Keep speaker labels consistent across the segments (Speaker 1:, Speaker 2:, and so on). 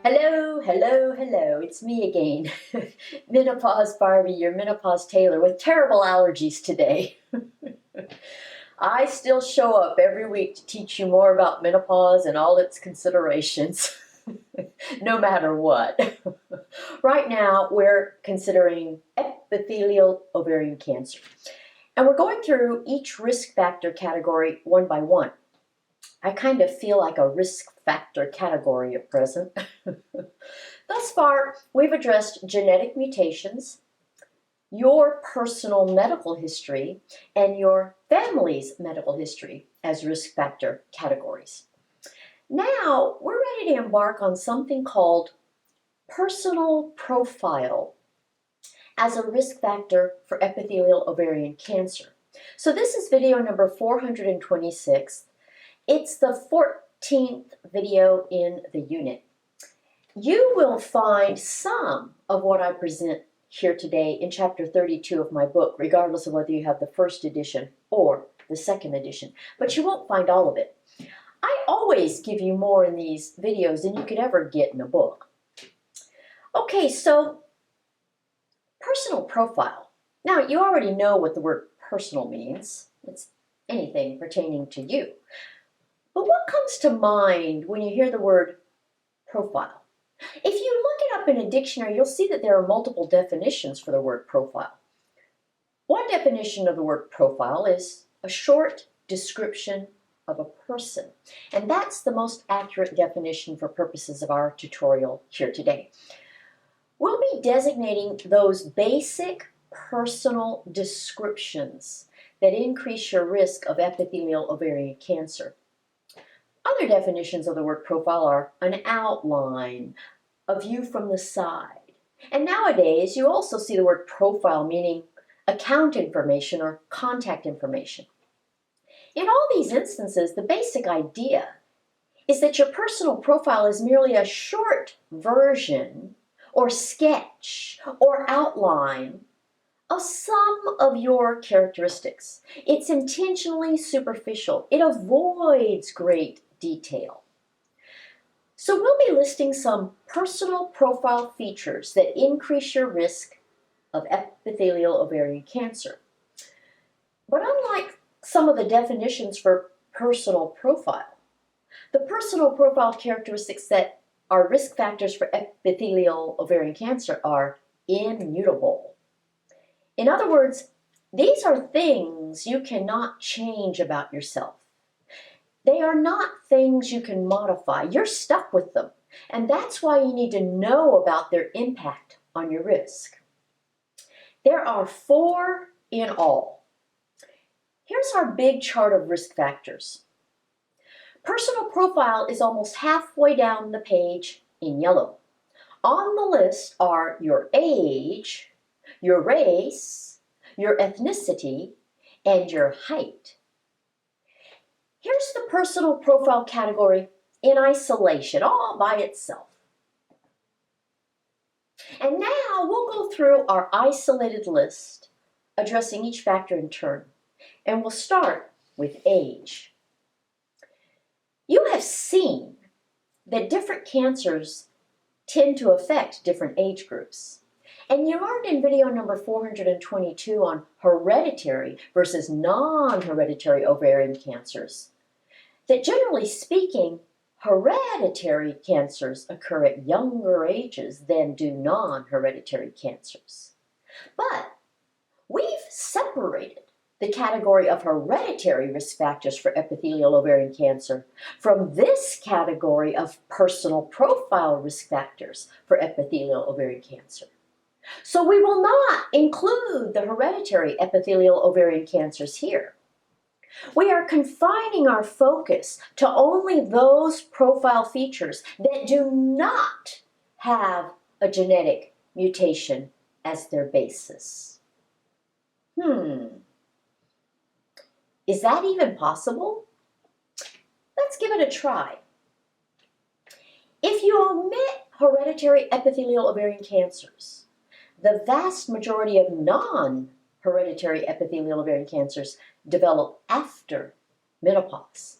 Speaker 1: Hello, hello, hello. It's me again. Menopause Barbie, your menopause tailor with terrible allergies today. I still show up every week to teach you more about menopause and all its considerations, no matter what. Right now, we're considering epithelial ovarian cancer. And we're going through each risk factor category one by one. I kind of feel like a risk factor category at present. Thus far, we've addressed genetic mutations, your personal medical history, and your family's medical history as risk factor categories. Now, we're ready to embark on something called personal profile as a risk factor for epithelial ovarian cancer. So this is video number 426. It's the 14th video in the unit. You will find some of what I present here today in chapter 32 of my book, regardless of whether you have the first edition or the second edition, but you won't find all of it. I always give you more in these videos than you could ever get in a book. Okay, so personal profile. Now, you already know what the word personal means. It's anything pertaining to you. But what comes to mind when you hear the word profile? If you look it up in a dictionary, you'll see that there are multiple definitions for the word profile. One definition of the word profile is a short description of a person. And that's the most accurate definition for purposes of our tutorial here today. We'll be designating those basic personal descriptions that increase your risk of epithelial ovarian cancer. Other definitions of the word profile are an outline, a view from the side. And nowadays, you also see the word profile meaning account information or contact information. In all these instances, the basic idea is that your personal profile is merely a short version or sketch or outline of some of your characteristics. It's intentionally superficial. It avoids great detail. So we'll be listing some personal profile features that increase your risk of epithelial ovarian cancer. But unlike some of the definitions for personal profile, the personal profile characteristics that are risk factors for epithelial ovarian cancer are immutable. In other words, these are things you cannot change about yourself. They are not things you can modify. You're stuck with them. And that's why you need to know about their impact on your risk. There are 4 in all. Here's our big chart of risk factors. Personal profile is almost halfway down the page in yellow. On the list are your age, your race, your ethnicity, and your height. Here's the personal profile category in isolation, all by itself. And now we'll go through our isolated list, addressing each factor in turn. And we'll start with age. You have seen that different cancers tend to affect different age groups. And you learned in video number 422 on hereditary versus non-hereditary ovarian cancers that generally speaking, hereditary cancers occur at younger ages than do non-hereditary cancers. But we've separated the category of hereditary risk factors for epithelial ovarian cancer from this category of personal profile risk factors for epithelial ovarian cancer. So we will not include the hereditary epithelial ovarian cancers here. We are confining our focus to only those profile features that do not have a genetic mutation as their basis. Is that even possible? Let's give it a try. If you omit hereditary epithelial ovarian cancers, the vast majority of non-hereditary epithelial ovarian cancers develop after menopause.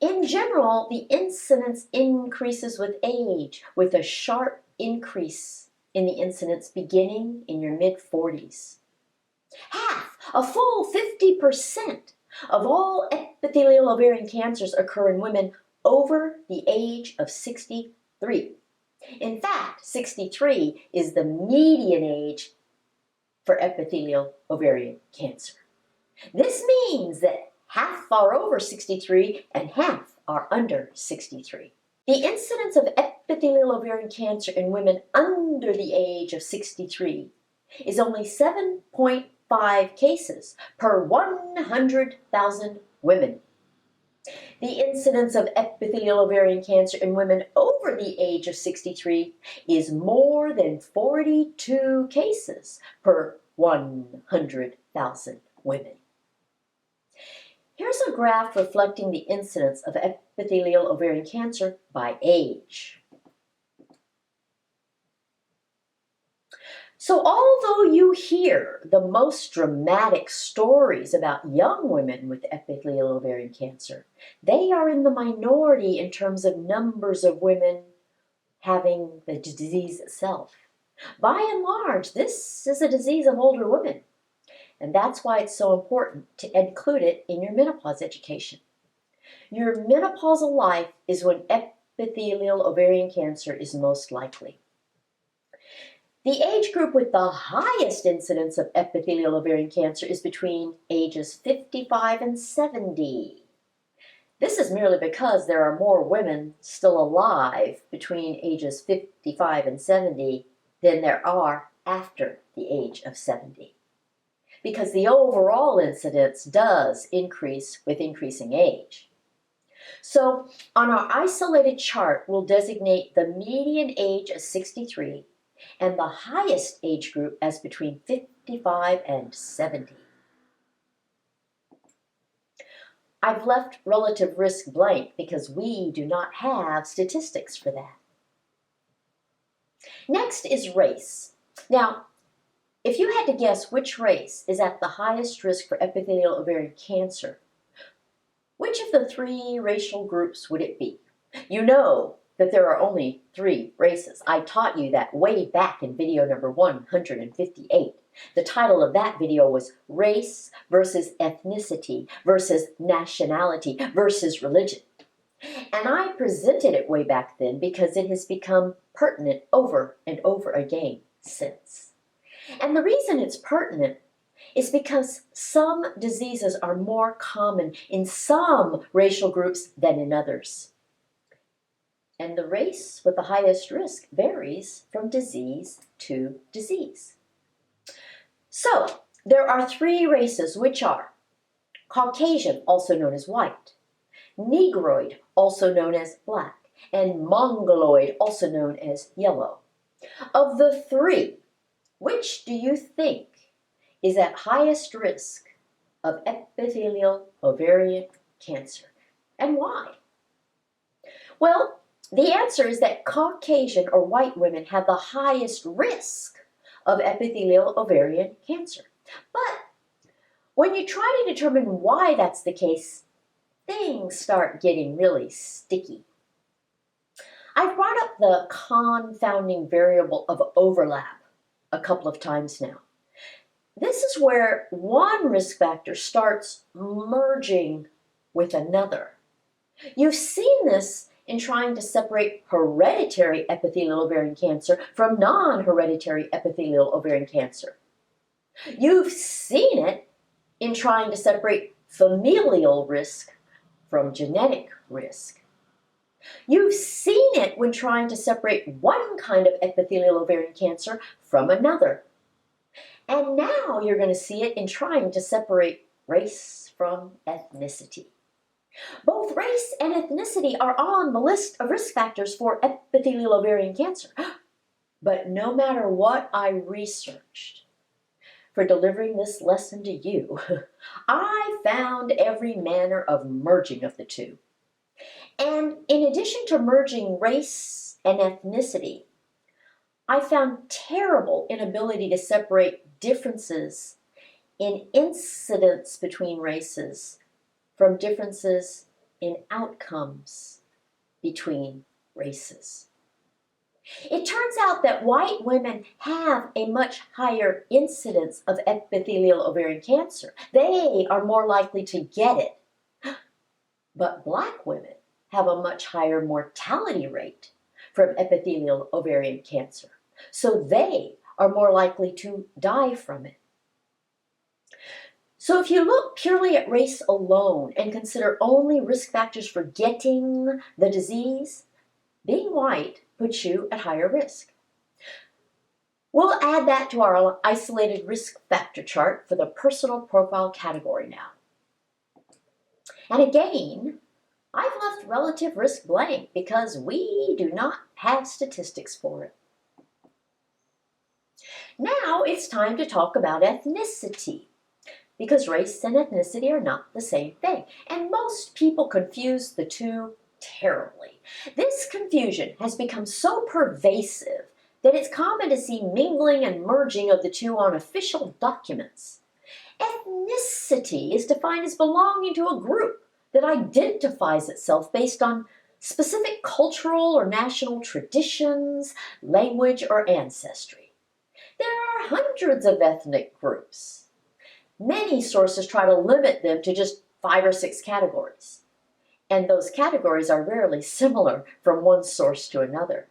Speaker 1: In general, the incidence increases with age, with a sharp increase in the incidence beginning in your mid-40s. Half, a full 50% of all epithelial ovarian cancers occur in women over the age of 63. In fact, 63 is the median age for epithelial ovarian cancer. This means that half are over 63 and half are under 63. The incidence of epithelial ovarian cancer in women under the age of 63 is only 7.5 cases per 100,000 women. The incidence of epithelial ovarian cancer in women over the age of 63 is more than 42 cases per 100,000 women. Here's a graph reflecting the incidence of epithelial ovarian cancer by age. So although you hear the most dramatic stories about young women with epithelial ovarian cancer, they are in the minority in terms of numbers of women having the disease itself. By and large, this is a disease of older women, and that's why it's so important to include it in your menopause education. Your menopausal life is when epithelial ovarian cancer is most likely. The age group with the highest incidence of epithelial ovarian cancer is between ages 55 and 70. This is merely because there are more women still alive between ages 55 and 70 than there are after the age of 70. Because the overall incidence does increase with increasing age. So on our isolated chart, we'll designate the median age as 63 and the highest age group as between 55 and 70. I've left relative risk blank because we do not have statistics for that. Next is race. Now, if you had to guess which race is at the highest risk for epithelial ovarian cancer, which of the three racial groups would it be? You know that there are only three races. I taught you that way back in video number 158. The title of that video was Race versus Ethnicity versus Nationality versus Religion. And I presented it way back then because it has become pertinent over and over again since. And the reason it's pertinent is because some diseases are more common in some racial groups than in others. And the race with the highest risk varies from disease to disease. So, there are three races, which are Caucasian, also known as white, Negroid, also known as black, and Mongoloid, also known as yellow. Of the three, which do you think is at highest risk of epithelial ovarian cancer, and why? Well, the answer is that Caucasian or white women have the highest risk of epithelial ovarian cancer. But when you try to determine why that's the case, things start getting really sticky. I've brought up the confounding variable of overlap a couple of times now. This is where one risk factor starts merging with another. You've seen this in trying to separate hereditary epithelial ovarian cancer from non-hereditary epithelial ovarian cancer. You've seen it in trying to separate familial risk from genetic risk. You've seen it when trying to separate one kind of epithelial ovarian cancer from another. And now you're going to see it in trying to separate race from ethnicity. Both race and ethnicity are on the list of risk factors for epithelial ovarian cancer. But no matter what I researched for delivering this lesson to you, I found every manner of merging of the two. And in addition to merging race and ethnicity, I found terrible inability to separate differences in incidence between races from differences in outcomes between races. It turns out that white women have a much higher incidence of epithelial ovarian cancer. They are more likely to get it. But black women have a much higher mortality rate from epithelial ovarian cancer. So they are more likely to die from it. So if you look purely at race alone and consider only risk factors for getting the disease, being white puts you at higher risk. We'll add that to our isolated risk factor chart for the personal profile category now. And again, I've left relative risk blank because we do not have statistics for it. Now it's time to talk about ethnicity, because race and ethnicity are not the same thing, and most people confuse the two terribly. This confusion has become so pervasive that it's common to see mingling and merging of the two on official documents. Ethnicity is defined as belonging to a group that identifies itself based on specific cultural or national traditions, language, or ancestry. There are hundreds of ethnic groups. Many sources try to limit them to just 5 or 6 categories, and those categories are rarely similar from one source to another.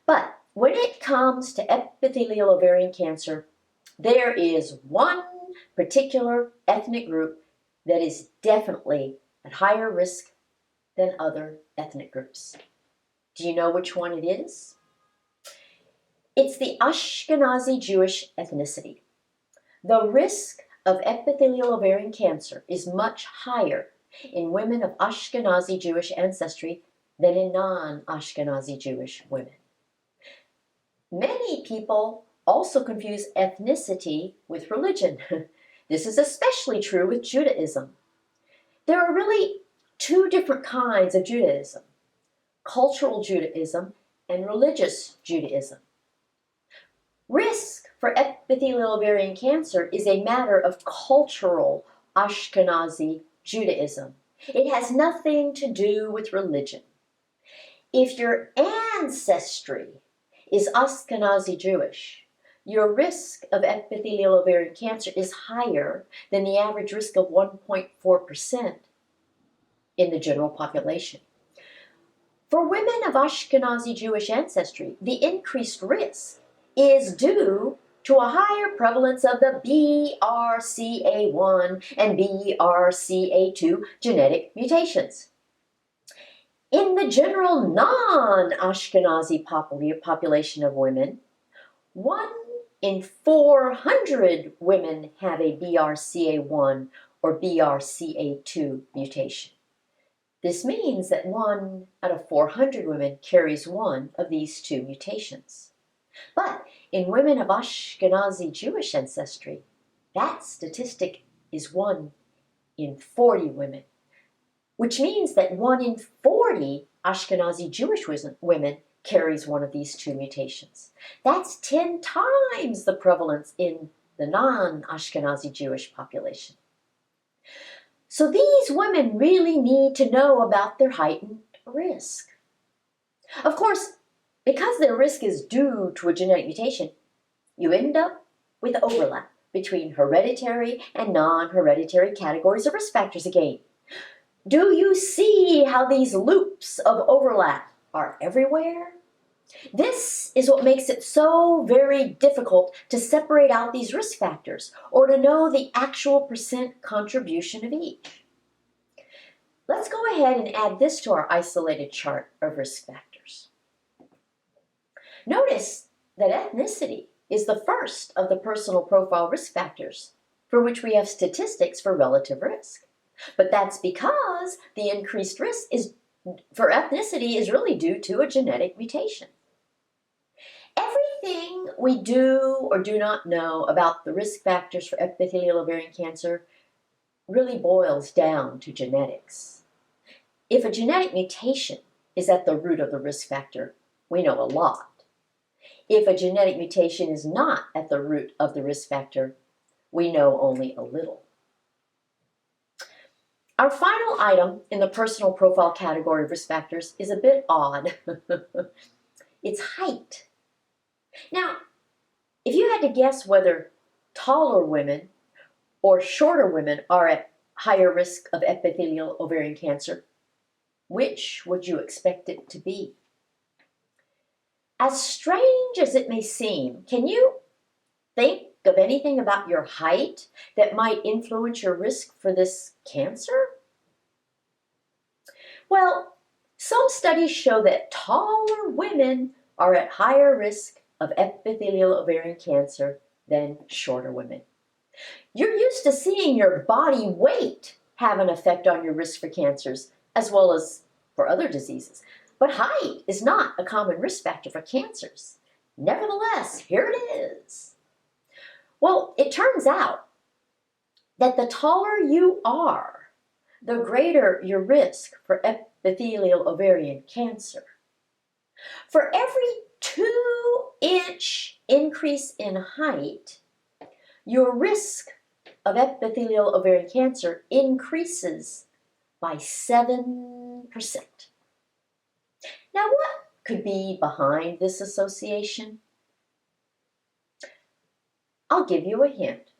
Speaker 1: But when it comes to epithelial ovarian cancer, there is one particular ethnic group that is definitely at higher risk than other ethnic groups. Do you know which one it is? It's the Ashkenazi Jewish ethnicity. The risk of epithelial ovarian cancer is much higher in women of Ashkenazi Jewish ancestry than in non-Ashkenazi Jewish women. Many people also confuse ethnicity with religion. This is especially true with Judaism. There are really 2 different kinds of Judaism: cultural Judaism and religious Judaism. Risk for epithelial ovarian cancer is a matter of cultural Ashkenazi Judaism. It has nothing to do with religion. If your ancestry is Ashkenazi Jewish, your risk of epithelial ovarian cancer is higher than the average risk of 1.4% in the general population. For women of Ashkenazi Jewish ancestry, the increased risk is due to a higher prevalence of the BRCA1 and BRCA2 genetic mutations. In the general non-Ashkenazi population of women, 1 in 400 women have a BRCA1 or BRCA2 mutation. This means that 1 out of 400 women carries one of these 2 mutations. But in women of Ashkenazi Jewish ancestry, that statistic is 1 in 40 women, which means that 1 in 40 Ashkenazi Jewish women carries one of these 2 mutations. That's 10 times the prevalence in the non-Ashkenazi Jewish population. So these women really need to know about their heightened risk. Of course, because their risk is due to a genetic mutation, you end up with overlap between hereditary and non-hereditary categories of risk factors again. Do you see how these loops of overlap are everywhere? This is what makes it so very difficult to separate out these risk factors or to know the actual percent contribution of each. Let's go ahead and add this to our isolated chart of risk factors. Notice that ethnicity is the first of the personal profile risk factors for which we have statistics for relative risk. But that's because the increased risk for ethnicity is really due to a genetic mutation. Everything we do or do not know about the risk factors for epithelial ovarian cancer really boils down to genetics. If a genetic mutation is at the root of the risk factor, we know a lot. If a genetic mutation is not at the root of the risk factor, we know only a little. Our final item in the personal profile category of risk factors is a bit odd. It's height. Now, if you had to guess whether taller women or shorter women are at higher risk of epithelial ovarian cancer, which would you expect it to be? As strange as it may seem, can you think of anything about your height that might influence your risk for this cancer? Well, some studies show that taller women are at higher risk of epithelial ovarian cancer than shorter women. You're used to seeing your body weight have an effect on your risk for cancers, as well as for other diseases. But height is not a common risk factor for cancers. Nevertheless, here it is. Well, it turns out that the taller you are, the greater your risk for epithelial ovarian cancer. For every 2-inch increase in height, your risk of epithelial ovarian cancer increases by 7%. Now, what could be behind this association? I'll give you a hint.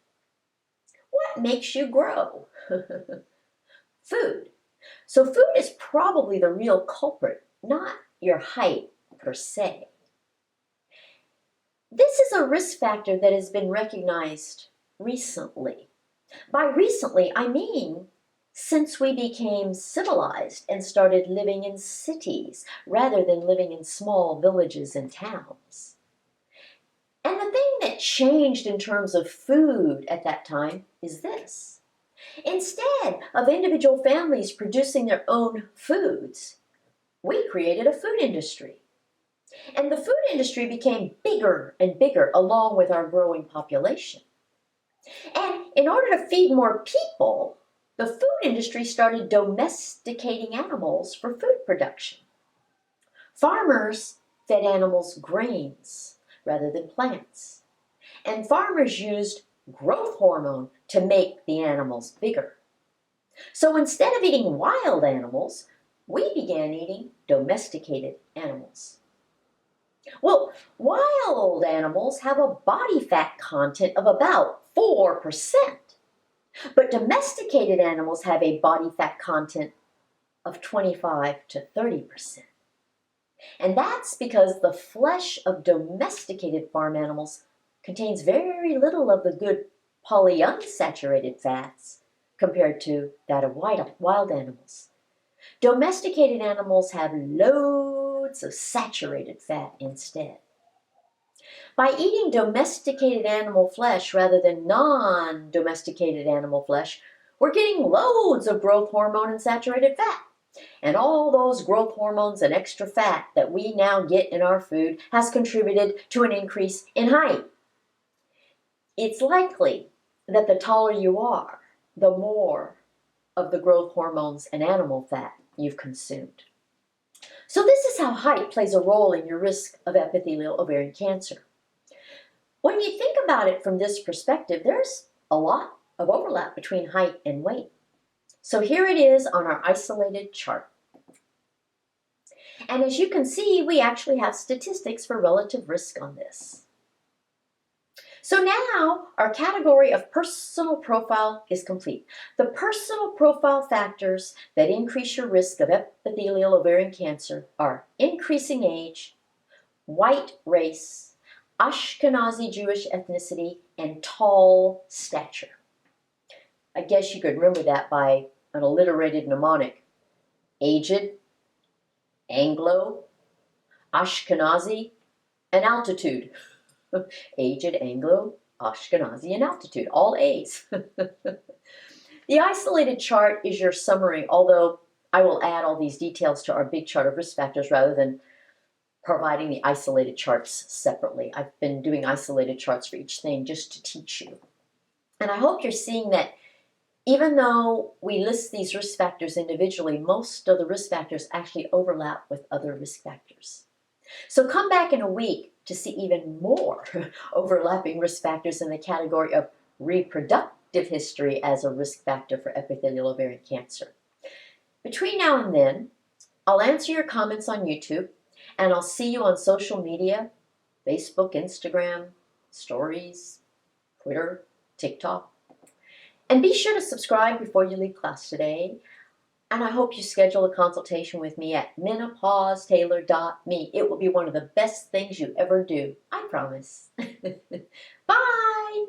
Speaker 1: What makes you grow? Food. So food is probably the real culprit, not your height per se. This is a risk factor that has been recognized recently. By recently, I mean since we became civilized and started living in cities rather than living in small villages and towns. And the thing that changed in terms of food at that time is this. Instead of individual families producing their own foods, we created a food industry. And the food industry became bigger and bigger along with our growing population. And in order to feed more people, the food industry started domesticating animals for food production. Farmers fed animals grains rather than plants. And farmers used growth hormone to make the animals bigger. So instead of eating wild animals, we began eating domesticated animals. Well, wild animals have a body fat content of about 4%, but domesticated animals have a body fat content of 25 to 30%. And that's because the flesh of domesticated farm animals contains very little of the good polyunsaturated fats compared to that of wild animals. Domesticated animals have loads of saturated fat instead. By eating domesticated animal flesh rather than non-domesticated animal flesh, we're getting loads of growth hormone and saturated fat. And all those growth hormones and extra fat that we now get in our food has contributed to an increase in height. It's likely that the taller you are, the more of the growth hormones and animal fat you've consumed. So this is how height plays a role in your risk of epithelial ovarian cancer. When you think about it from this perspective, there's a lot of overlap between height and weight. So here it is on our isolated chart. And as you can see, we actually have statistics for relative risk on this. So now our category of personal profile is complete. The personal profile factors that increase your risk of epithelial ovarian cancer are increasing age, white race, Ashkenazi Jewish ethnicity, and tall stature. I guess you could remember that by an alliterated mnemonic. Aged, Anglo, Ashkenazi, and altitude. Aged, Anglo, Ashkenazi, and altitude, all A's. The isolated chart is your summary, although I will add all these details to our big chart of risk factors rather than providing the isolated charts separately. I've been doing isolated charts for each thing just to teach you. And I hope you're seeing that even though we list these risk factors individually, most of the risk factors actually overlap with other risk factors. So come back in a week to see even more overlapping risk factors in the category of reproductive history as a risk factor for epithelial ovarian cancer. Between now and then, I'll answer your comments on YouTube, and I'll see you on social media, Facebook, Instagram, Stories, Twitter, TikTok. And be sure to subscribe before you leave class today. And I hope you schedule a consultation with me at menopausetailor.me. It will be one of the best things you ever do. I promise. Bye!